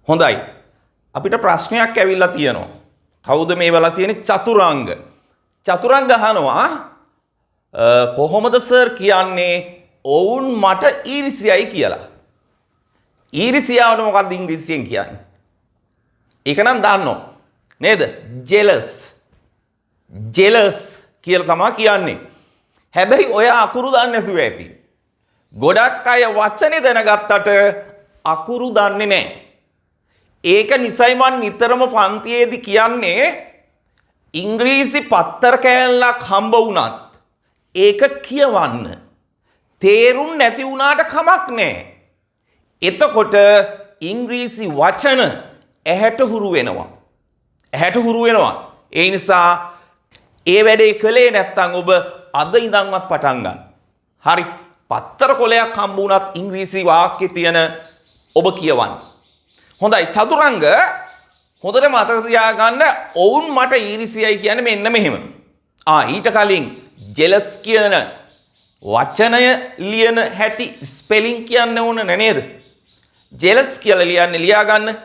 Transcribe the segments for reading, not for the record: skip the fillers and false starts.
හොඳයි. අපිට ප්‍රශ්නයක් ඇවිල්ලා තියෙනවා. කවුද මේ වෙලා තියෙන්නේ? චතුරංග. චතුරංග අහනවා කොහොමද සර් කියන්නේ ඔවුන් මට ඊර්ෂ්‍යයි කියලා. ඊර්ෂ්‍යාවට මොකක්ද ඉංග්‍රීසියෙන් කියන්නේ? ඒක නම් දන්නෝ නේද? jealous. jealous කියලා තමයි කියන්නේ. හැබැයි ඔය අකුරු දන්නේ නැතුව ඇති. ගොඩක් අය වචනේ දැනගත්තට අකුරු දන්නේ නැහැ. ඒක නිසයි මම නිතරම පන්තියේදී කියන්නේ ඉංග්‍රීසි පත්තර කෑල්ලක් හම්බ වුණත් ඒක කියවන්න. තේරුම් නැති වුණාට කමක් නැහැ. එතකොට ඉංග්‍රීසි වචන ඇහැට හුරු වෙනවා. ඇහැට හුරු වෙනවා. ඒ නිසා ඒ වැඩේ කළේ නැත්නම් ඔබ අද ඉඳන්වත් පටන් ගන්න. හරි. පත්තර කොලයක් හම්බ වුණත් ඉංග්‍රීසි වාක්‍ය තියෙන ඔබ කියවන්න. හොඳයි. චතුරංග හොඳට මතක තියාගන්න ඔවුන් මට ඊර්ෂ්‍යයි කියන්නේ මෙන්න මෙහෙම. ඊට කලින් jealous කියන වචනය ලියන හැටි ස්පෙලිං කියන්න ඕන නේද? jealous කියලා ලියන්නේ ලියා ගන්න.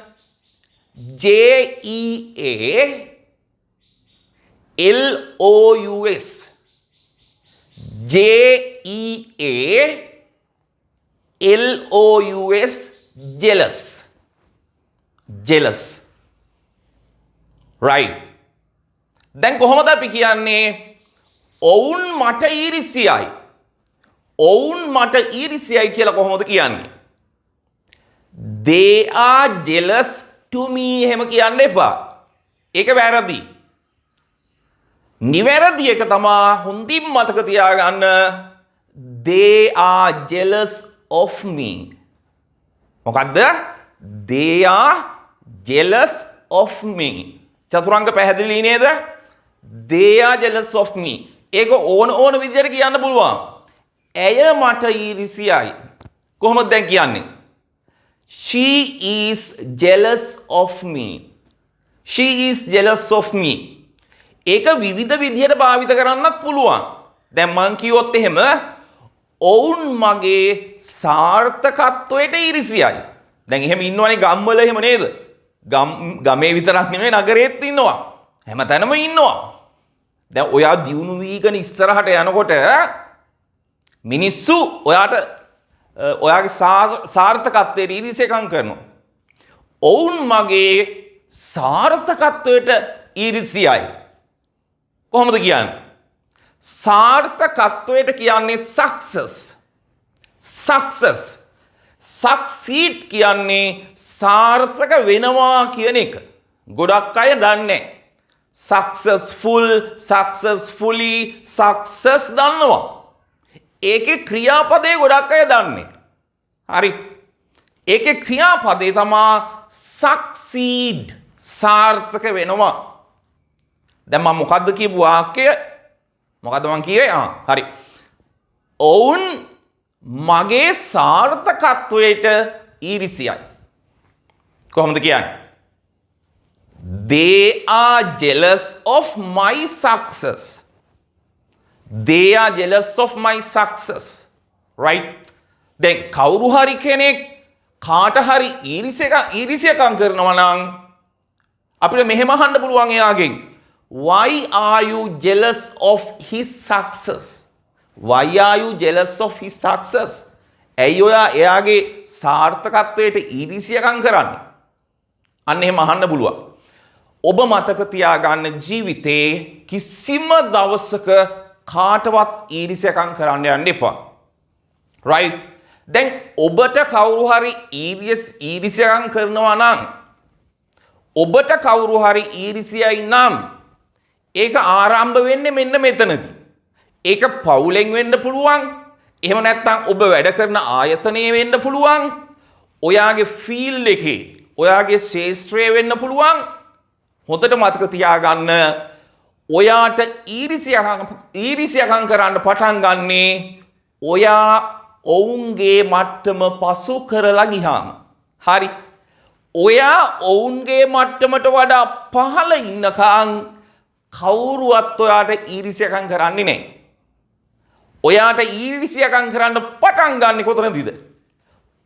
J E A L O U S. J E A L O U S jealous. jealous. right. දැන් කොහොමද අපි කියන්නේ ඔවුන් මට ඊර්ෂ්‍යයි. ඔවුන් මට ඊර්ෂ්‍යයි කියලා කොහොමද කියන්නේ? they are jealous to me එහෙම කියන්න එපා. ඒක වැරදි. නිවැරදි එක තමයි හොඳින් මතක තියාගන්න they are jealous of me. මොකද්ද? they are jealous of me. චතුරංග පැහැදිලි නේද? they are jealous of me. ඒක ඕන විදිහට කියන්න පුළුවන්. ඇය මට ඊර්ෂ්‍යයි. කොහොමද දැන් කියන්නේ? she is jealous of me. she is jealous of me. ඒක විවිධ විදිහට භාවිත කරන්නත් පුළුවන්. දැන් මං කිව්වොත් එහෙම ඔවුන් මගේ සාර්ථකත්වයට ඊර්ෂ්‍යයි. දැන් එහෙම ඉන්නවනේ ගම්වල එහෙම නේද? ගමේ විතරක් නෙමෙයි නගරෙත් ඉන්නවා. හැමතැනම ඉන්නවා. දැන් ඔයා දියුණු වීගෙන ඉස්සරහට යනකොට මිනිස්සු ඔයාගේ සාර්ථකත්වයට ඊර්ෂ්‍යකම් කරනවා. ඔවුන් මගේ සාර්ථකත්වයට ඊර්ෂ්‍යයි. කොහොමද කියන්නේ? සාර්ථකත්වයට කියන්නේ success. success. succeed කියන්නේ සාර්ථක වෙනවා කියන එක. ගොඩක් අය දන්නේ නැහැ. successful, successfully, success දන්නවා. ඒකේ ක්‍රියාපදේ ගොඩක් අය දන්නේ. හරි. ඒකේ ක්‍රියාපදේ තමයි succeed. සාර්ථක වෙනවා. දැන් මම මොකද්ද කියපු වාක්‍යය? මොකද්ද මම කියේ? හරි. ඔවුන් මගේ සාර්ථකත්වයට ඊර්ෂ්‍යයි. කොහොමද කියන්නේ? they are jealous of my success. they are jealous of my success. right. දැන් කවුරු හරි කෙනෙක් කාට හරි ඊර්ෂ්‍යකම් කරනවා නම් අපිට මෙහෙම අහන්න පුළුවන් එයාගෙන්. why are you jealous of his success? why are you jealous of his success? ඇයි ඔයා එයාගේ සාර්ථකත්වයට ඊර්ෂ්‍යකම් කරන්නේ? අන්න එහෙම අහන්න පුළුවන්. ඔබ මතක තියාගන්න ජීවිතේ කිසිම දවසක කාටවත් ඊර්ෂ්‍යකම් කරන්න යන්න එපා. right. දැන් ඔබට කවුරු හරි ඊර්ෂ්‍යකම් කරනවා නම් ඔබට කවුරු හරි ඊර්ෂ්‍යයි නම් ඒක ආරම්භ වෙන්නේ මෙන්න මෙතනදී. ඒක පවුලෙන් වෙන්න පුළුවන්. එහෙම නැත්නම් ඔබ වැඩ කරන ආයතනයේ වෙන්න පුළුවන්. ඔයාගේ ෆීල්ඩ් එකේ, ඔයාගේ ශාස්ත්‍රයේ වෙන්න පුළුවන්. හොඳට මතක තියාගන්න ඔයාට ඊර්ෂ්‍යකම් කරන්න පටන් ගන්නේ ඔයා ඔවුන්ගේ මට්ටම පසු කරලා ගියාම. හරි. ඔයා ඔවුන්ගේ මට්ටමට වඩා පහළ ඉන්නකම් කවුරුවත් ඔයාට ඊර්ෂ්‍යකම් කරන්නේ නැහැ. ඔයාට ඊර්ෂ්‍යකම් කරන්න පටන් ගන්න කොතනදීද?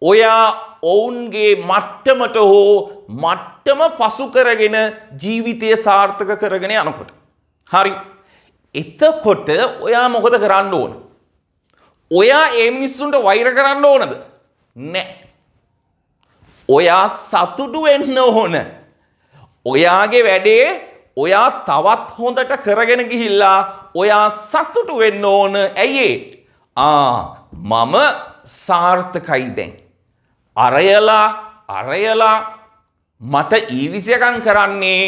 ඔයා ඔවුන්ගේ මට්ටමට හෝ මට්ටම පසු කරගෙන ජීවිතය සාර්ථක කරගෙන යනකොට. හරි. එතකොට ඔයා මොකද කරන්න ඕන? ඔයා ඒ මිනිස්සුන්ට වෛර කරන්න ඕනද? නෑ. ඔයා සතුටු වෙන්න ඕන. ඔයාගේ වැඩේ ඔයා තවත් හොඳට කරගෙන ගිහිල්ලා ඔයා සතුටු වෙන්න ඕන. ඇයි මම සාර්ථකයි දැන්. අරයලා මට ඊර්ෂ්‍යකම් කරන්නේ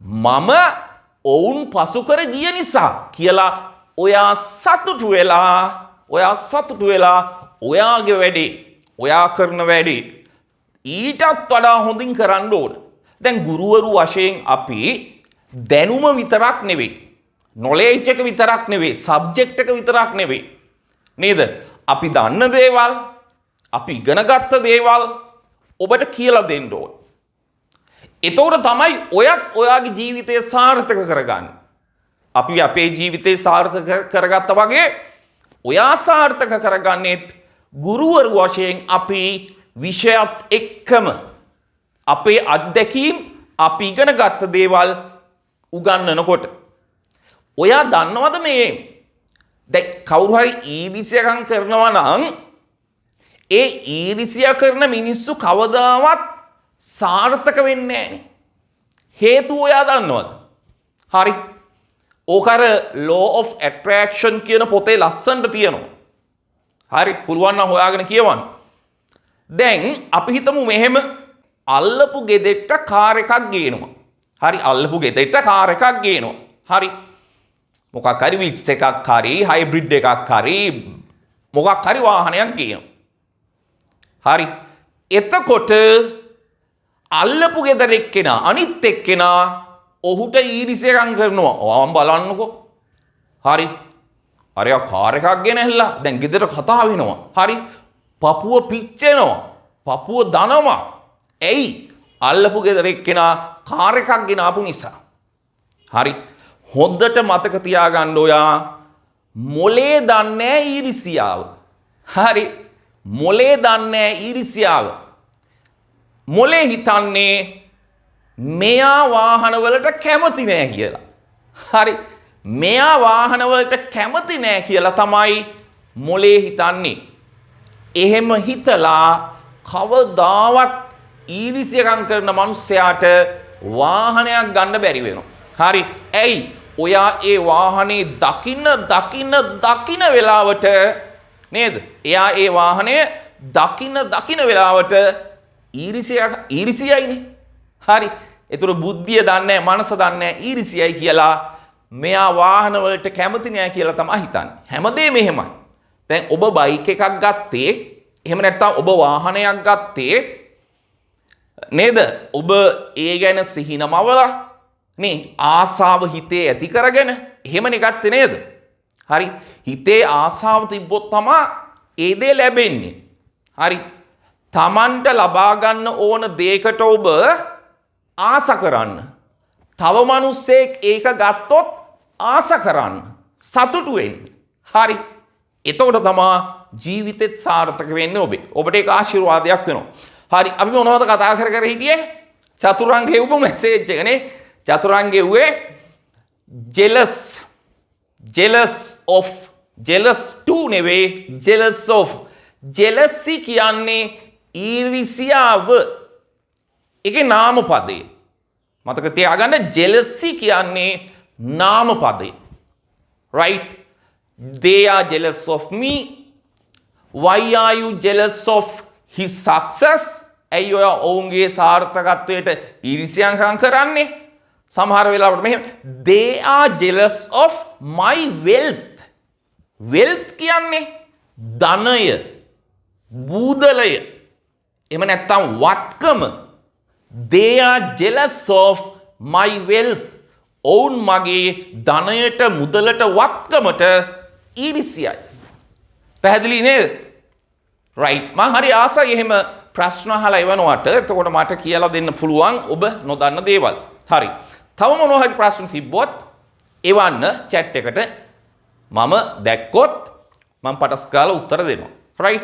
මම ඔවුන් පසු කර ගිය නිසා කියලා ඔයා සතුටු වෙලා ඔයාගේ වැඩේ ඔයා කරන වැඩේ ඊටත් වඩා හොඳින් කරන්න ඕන. දැන් ගුරුවරු වශයෙන් අපි දැනුම විතරක් නෙවෙයි, නොලෙජ් එක විතරක් නෙවෙයි, සබ්ජෙක්ට් එක විතරක් නෙවෙයි. නේද? අපි දන්න දේවල්, අපි ඉගෙනගත්ත දේවල් ඔබට කියලා දෙන්න ඕන. එතකොට තමයි ඔයත් ඔයාගේ ජීවිතය සාර්ථක කරගන්නේ. අපි අපේ ජීවිතය සාර්ථක කරගත්තා වගේ ඔයා සාර්ථක කරගන්නේත් ගුරුවරු වශයෙන් අපි විෂයත් එක්කම අපේ අත්දැකීම් අපි ඉගෙන ගත්ත දේවල් උගන්වනකොට. ඔයා දන්නවද මේ දැන් කවුරු හරි ඊර්ෂ්‍යාකම් කරනවා නම් ඒ ඊර්ෂ්‍යා කරන මිනිස්සු කවදාවත් සාර්ථක වෙන්නේ නැහැ. හේතුව ඔයා දන්නවද? හරි. ඕක අර law of attraction කියන පොතේ ලස්සනට තියෙනවා. හරි. පුළුවන් නම් හොයාගෙන කියවන්න. දැන් අපි හිතමු මෙහෙම අල්ලපු ගෙදෙට්ට කාර් එකක් ගේනවා. හරි. අල්ලපු ගෙදෙට්ට කාර් එකක් ගේනවා. හරි. මොකක් හරි විට්ස් එකක් හරි හයිබ්‍රිඩ් එකක් හරි මොකක් හරි වාහනයක් ගේනවා. හරි. එතකොට අල්ලපු ගෙදර එක්කෙනා අනිත් එක්කෙනා ඔහුට ඊර්ෂ්‍යාකම් කරනවා. ඔයාම බලන්නකෝ. හරි. අරයා කාර් එකක් ගෙනහැල්ලා දැන් ගෙදර කතා වෙනවා. හරි. පපුව පිච්චෙනවා. පපුව දනවා. ඇයි? අල්ලපු ගෙදර එක්කෙනා කාර් එකක් ගෙනාපු නිසා. හරි. හොඳට මතක තියාගන්න ඔයා මොලේ දන්නේ ඊර්ෂ්‍යාව. හරි. මොලේ දන්නේ ඊර්ෂ්‍යාව. මොලේ හිතන්නේ මෙයා වාහනවලට කැමති නෑ කියලා. හරි. මෙයා වාහනවලට කැමති නෑ කියලා තමයි මොලේ හිතන්නේ. එහෙම හිතලා කවදාවත් ඊර්ෂ්‍යාකම් කරන මිනිසයාට වාහනයක් ගන්න බැරි වෙනවා. හරි. ඇයි? ඔයා ඒ වාහනේ දකින්න වෙලාවට නේද? එයා ඒ වාහනේ දකින්න වෙලාවට ඊර්ෂ්‍යයිනේ. හරි. ඒතර බුද්ධිය දන්නේ මනස දන්නේ ඊර්ෂ්‍යයි කියලා මෙයා වාහන වලට කැමති නෑ කියලා තමයි හිතන්නේ. හැමදේම එහෙමයි. දැන් ඔබ බයික් එකක් ගත්තේ, එහෙම නැත්නම් ඔබ වාහනයක් ගත්තේ නේද? ඔබ ඒ ගැන සිහිනමවලා නේ ආසාව හිතේ ඇති කරගෙන එහෙමනේ ගත්තේ නේද? හරි. හිතේ ආසාව තිබ්බොත් තමයි ඒ දේ ලැබෙන්නේ. හරි. තමන්ට ලබා ගන්න ඕන දෙයකට ඔබ ආස කරන්න. තව මිනිස්සෙක් ඒක ගත්තොත් ආස කරන්න. සතුටු වෙන්න. හරි. එතකොට තමයි ජීවිතෙත් සාර්ථක වෙන්නේ ඔබේ. ඔබට ඒක ආශිර්වාදයක් වෙනවා. හරි. අපි මොනවද කතා කර හිටියේ? චතුරංගේ උප මැසේජ් එකනේ. චතුරංගේ උවේ jealous to නෙවෙයි jealous of. jealousy කියන්නේ ඊර්ෂ්‍යාව. ඒකේ නාම පදේ. මතක තියාගන්න jealousy කියන්නේ නාම පදේ. right? They are jealous of me. Why are you jealous of his success? ඇයි ඔය ඔවුන්ගේ සාර්ථකත්වයට ඊර්ෂ්‍යාකම් කරන්නේ? සමහර වෙලාවට මෙහෙම they are jealous of my wealth. wealth කියන්නේ ධනය, බූදලය. එහෙම නැත්නම් වත්කම. they are jealous of my wealth. ඔවුන් මගේ ධනයට, මුදලට, වත්කමට ඊර්ෂ්‍යයි. පැහැදිලි නේද? right. මම හරි ආසයි එහෙම ප්‍රශ්න අහලා එවනවට. එතකොට මට කියලා දෙන්න පුළුවන් ඔබ නොදන්න දේවල්. හරි. තව මොනවා හරි ප්‍රශ්න තිබ්බොත් එවන්න chat එකට. මම දැක්කොත් මම පටස් ගාලා උත්තර දෙනවා. right?